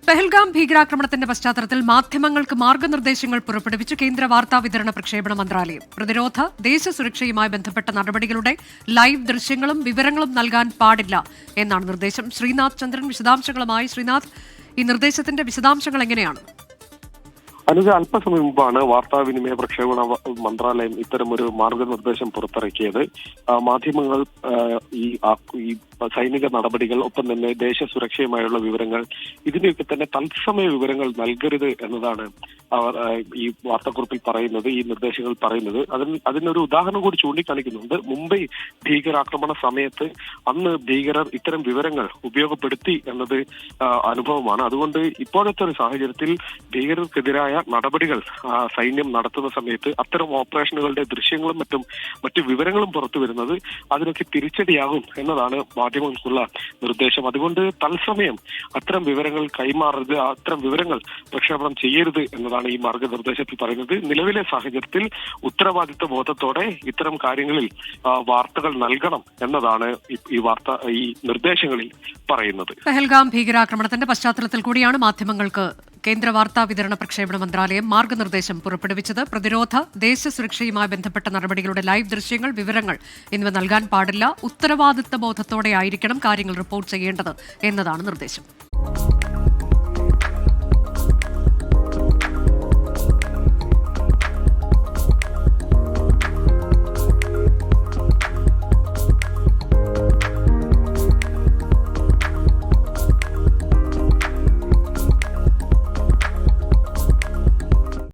പെഹൽഗാം ഭീകരാക്രമണത്തിന്റെ പശ്ചാത്തലത്തിൽ മാധ്യമങ്ങൾക്ക് മാർഗനിർദ്ദേശങ്ങൾ പുറപ്പെടുവിച്ചു കേന്ദ്ര വാർത്താ വിതരണ പ്രക്ഷേപണ മന്ത്രാലയം. പ്രതിരോധ ദേശസുരക്ഷയുമായി ബന്ധപ്പെട്ട നടപടികളുടെ ലൈവ് ദൃശ്യങ്ങളും വിവരങ്ങളും നൽകാൻ പാടില്ല എന്നാണ് നിർദ്ദേശം. ശ്രീനാഥ് ചന്ദ്രൻ വിശദാംശങ്ങളുമായി. ശ്രീനാഥ്, ഈ നിർദ്ദേശത്തിന്റെ വിശദാംശങ്ങൾ എങ്ങനെയാണ്? അനുജ, അല്പസമയം മുമ്പാണ് വാർത്താവിനിമയ പ്രക്ഷേപണ മന്ത്രാലയം ഇത്തരമൊരു മാർഗനിർദ്ദേശം പുറത്തിറക്കിയത്. മാധ്യമങ്ങൾ ഈ സൈനിക നടപടികൾ, ഒപ്പം തന്നെ ദേശസുരക്ഷയുമായുള്ള വിവരങ്ങൾ, ഇതിനെയൊക്കെ തന്നെ തത്സമയ വിവരങ്ങൾ നൽകരുത് എന്നതാണ് അവർ ഈ വാർത്താക്കുറിപ്പിൽ പറയുന്നത്, ഈ നിർദ്ദേശങ്ങൾ പറയുന്നത്. അതിനൊരു ഉദാഹരണം കൂടി ചൂണ്ടിക്കാണിക്കുന്നുണ്ട്. മുംബൈ ഭീകരാക്രമണ സമയത്ത് അന്ന് ഭീകരർ ഇത്തരം വിവരങ്ങൾ ഉപയോഗപ്പെടുത്തി എന്നത് അനുഭവമാണ്. അതുകൊണ്ട് ഇപ്പോഴത്തെ ഒരു സാഹചര്യത്തിൽ ഭീകരർക്കെതിരായ നടപടികൾ സൈന്യം നടത്തുന്ന സമയത്ത് അത്തരം ഓപ്പറേഷനുകളുടെ ദൃശ്യങ്ങളും മറ്റു വിവരങ്ങളും പുറത്തു വരുന്നത് അതിനൊക്കെ തിരിച്ചടിയാകും എന്നതാണ് മാധ്യമങ്ങൾക്കുള്ള നിർദ്ദേശം. അതുകൊണ്ട് തത്സമയം അത്തരം വിവരങ്ങൾ കൈമാറരുത്, അത്തരം വിവരങ്ങൾ പ്രക്ഷേപണം ചെയ്യരുത് എന്നതാണ് ഈ മാർഗനിർദ്ദേശത്തിൽ പറയുന്നത്. നിലവിലെ സാഹചര്യത്തിൽ ഉത്തരവാദിത്വ ബോധത്തോടെ ഇത്തരം കാര്യങ്ങളിൽ വാർത്തകൾ നൽകണം എന്നതാണ് ഈ നിർദ്ദേശങ്ങളിൽ പറയുന്നത്. പെഹൽഗാം ഭീകരാക്രമണത്തിന്റെ പശ്ചാത്തലത്തിൽ കൂടിയാണ് മാധ്യമങ്ങൾക്ക് കേന്ദ്ര വാർത്താ വിതരണ പ്രക്ഷേപണ മന്ത്രാലയം മാർഗനിർദ്ദേശം പുറപ്പെടുവിച്ചത്. പ്രതിരോധ ദേശസുരക്ഷയുമായി ബന്ധപ്പെട്ട നടപടികളുടെ ലൈവ് ദൃശ്യങ്ങൾ, വിവരങ്ങൾ എന്നിവ നൽകാൻ പാടില്ല. ഉത്തരവാദിത്ത ബോധത്തോടെ ആയിരിക്കണം കാര്യങ്ങൾ റിപ്പോർട്ട് ചെയ്യേണ്ടത് എന്നതാണ് നിർദ്ദേശം.